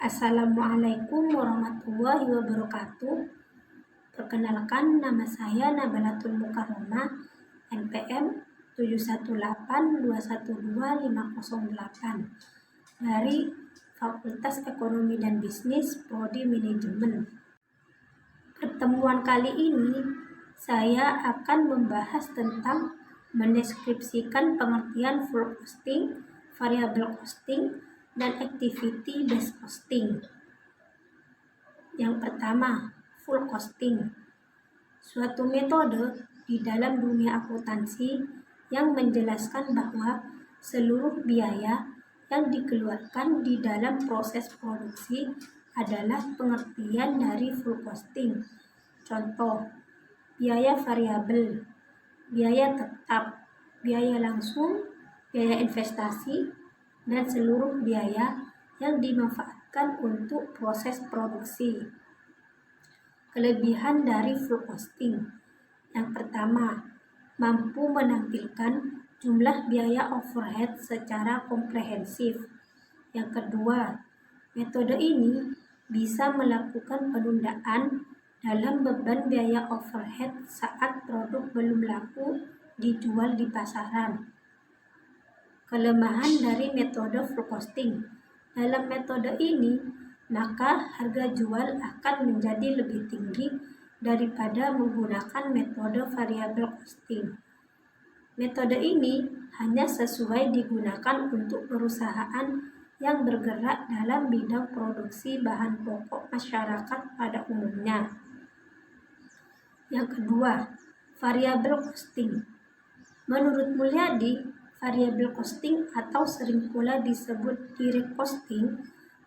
Assalamualaikum warahmatullahi wabarakatuh. Perkenalkan, nama saya Nabalatul Mukarramah, NPM 718212508 dari Fakultas Ekonomi dan Bisnis Prodi Manajemen. Pertemuan kali ini saya akan membahas tentang mendeskripsikan pengertian full costing, variable costing, dan activity based costing. Yang pertama, full costing. Suatu metode di dalam dunia akuntansi yang menjelaskan bahwa seluruh biaya yang dikeluarkan di dalam proses produksi adalah pengertian dari full costing. Contoh, biaya variabel, biaya tetap, biaya langsung, biaya investasi, dan seluruh biaya yang dimanfaatkan untuk proses produksi. Kelebihan dari full costing. Yang pertama, mampu menampilkan jumlah biaya overhead secara komprehensif. Yang kedua, metode ini bisa melakukan penundaan dalam beban biaya overhead saat produk belum laku dijual di pasaran. Kelemahan dari metode full costing. Dalam metode ini, maka harga jual akan menjadi lebih tinggi daripada menggunakan metode variable costing. Metode ini hanya sesuai digunakan untuk perusahaan yang bergerak dalam bidang produksi bahan pokok masyarakat pada umumnya. Yang kedua, variable costing. Menurut Mulyadi, variable costing atau sering pula disebut direct costing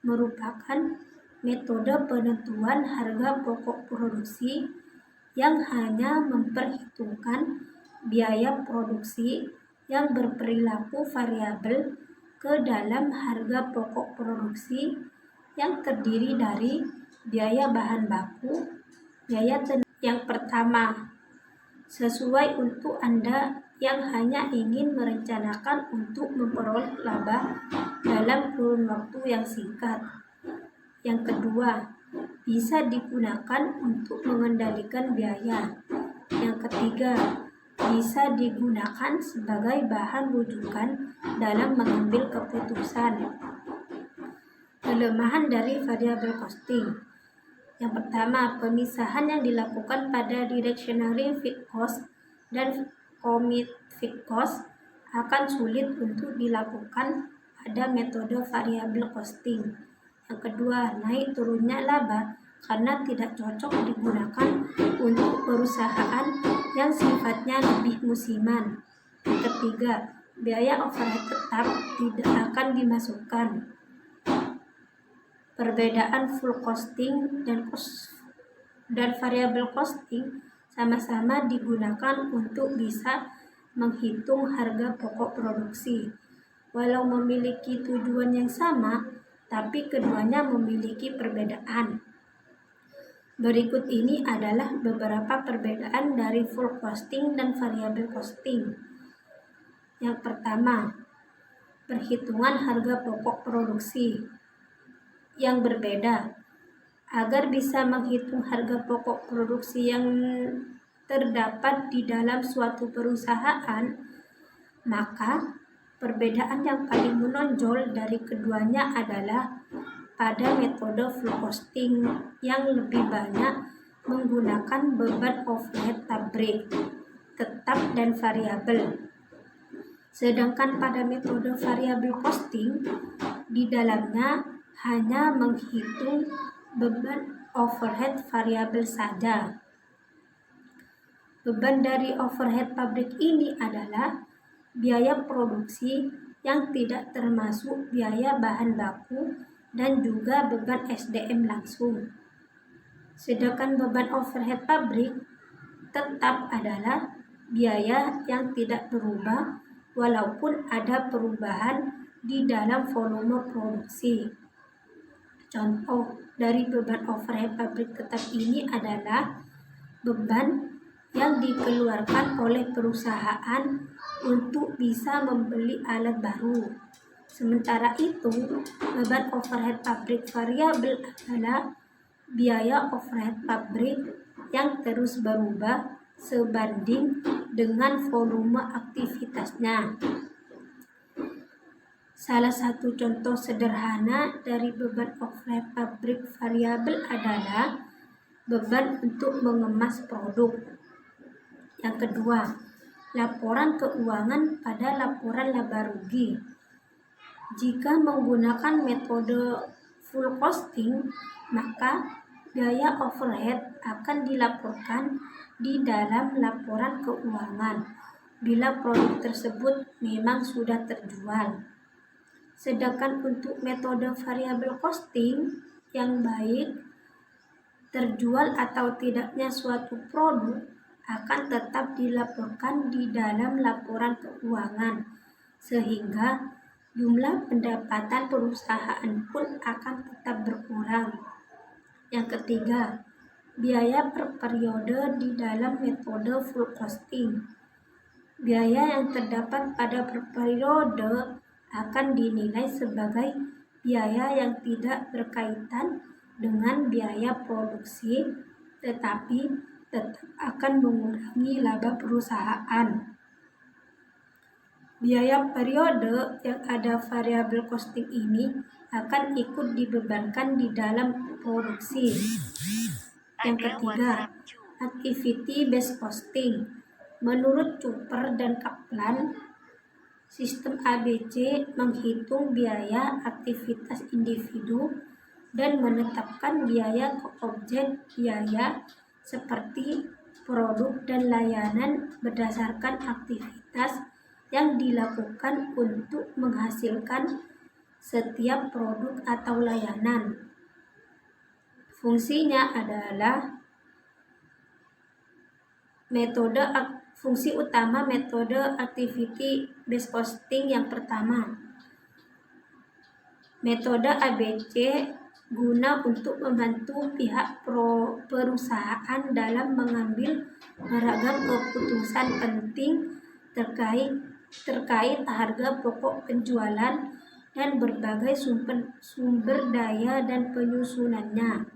merupakan metode penentuan harga pokok produksi yang hanya memperhitungkan biaya produksi yang berperilaku variabel ke dalam harga pokok produksi yang terdiri dari biaya bahan baku, biaya tenaga. Yang pertama, sesuai untuk Anda yang hanya ingin merencanakan untuk memperoleh laba dalam kurun waktu yang singkat. Yang kedua, bisa digunakan untuk mengendalikan biaya. Yang ketiga, bisa digunakan sebagai bahan rujukan dalam mengambil keputusan. Kelemahan dari variable costing. Yang pertama, pemisahan yang dilakukan pada directionary fixed cost dan commit fixed cost akan sulit untuk dilakukan pada metode variable costing. Yang kedua, naik turunnya laba karena tidak cocok digunakan untuk perusahaan yang sifatnya lebih musiman. Yang ketiga, biaya overhead tetap tidak akan dimasukkan. Perbedaan full costing dan variable costing sama-sama digunakan untuk bisa menghitung harga pokok produksi. Walau memiliki tujuan yang sama, tapi keduanya memiliki perbedaan. Berikut ini adalah beberapa perbedaan dari full costing dan variable costing. Yang pertama, perhitungan harga pokok produksi yang berbeda. Agar bisa menghitung harga pokok produksi yang terdapat di dalam suatu perusahaan, maka perbedaan yang paling menonjol dari keduanya adalah pada metode full costing yang lebih banyak menggunakan beban overhead pabrik, tetap dan variabel. Sedangkan pada metode variable costing, di dalamnya hanya menghitung beban overhead variabel saja. Beban dari overhead pabrik ini adalah biaya produksi yang tidak termasuk biaya bahan baku dan juga beban SDM langsung. Sedangkan beban overhead pabrik tetap adalah biaya yang tidak berubah walaupun ada perubahan di dalam volume produksi. Contoh dari beban overhead pabrik tetap ini adalah beban yang dikeluarkan oleh perusahaan untuk bisa membeli alat baru, Sementara itu, beban overhead pabrik variabel adalah biaya overhead pabrik yang terus berubah sebanding dengan volume aktivitasnya. Salah satu contoh sederhana dari beban overhead pabrik variabel adalah beban untuk mengemas produk. Yang kedua, laporan keuangan pada laporan laba rugi. Jika menggunakan metode full costing, maka biaya overhead akan dilaporkan di dalam laporan keuangan bila produk tersebut memang sudah terjual. Sedangkan untuk metode variable costing yang baik, terjual atau tidaknya suatu produk akan tetap dilaporkan di dalam laporan keuangan, sehingga jumlah pendapatan perusahaan pun akan tetap berkurang. Yang ketiga, biaya per periode di dalam metode full costing. Biaya yang terdapat pada per periode akan dinilai sebagai biaya yang tidak berkaitan dengan biaya produksi, tetapi tetap akan mengurangi laba perusahaan. Biaya periode yang ada variable costing ini akan ikut dibebankan di dalam produksi. Yang ketiga, activity based costing. Menurut Cooper dan Kaplan, sistem ABC menghitung biaya aktivitas individu dan menetapkan biaya ke objek biaya seperti produk dan layanan berdasarkan aktivitas yang dilakukan untuk menghasilkan setiap produk atau layanan. Fungsinya adalah fungsi utama metode activity based costing yang pertama. Metode ABC guna untuk membantu pihak perusahaan dalam mengambil beragam keputusan penting terkait harga pokok penjualan dan berbagai sumber daya dan penyusunannya.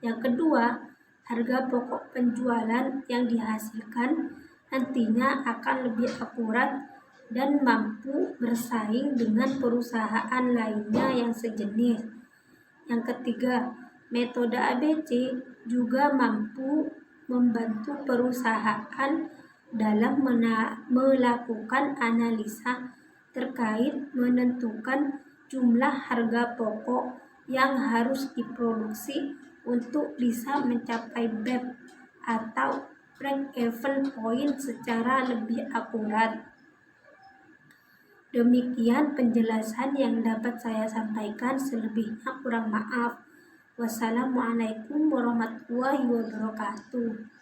Yang kedua, harga pokok penjualan yang dihasilkan nantinya akan lebih akurat dan mampu bersaing dengan perusahaan lainnya yang sejenis. Yang ketiga, metode ABC juga mampu membantu perusahaan dalam melakukan analisa terkait menentukan jumlah harga pokok yang harus diproduksi untuk bisa mencapai BEP atau break-even point secara lebih akurat. Demikian penjelasan yang dapat saya sampaikan, selebihnya kurang maaf. Wassalamualaikum warahmatullahi wabarakatuh.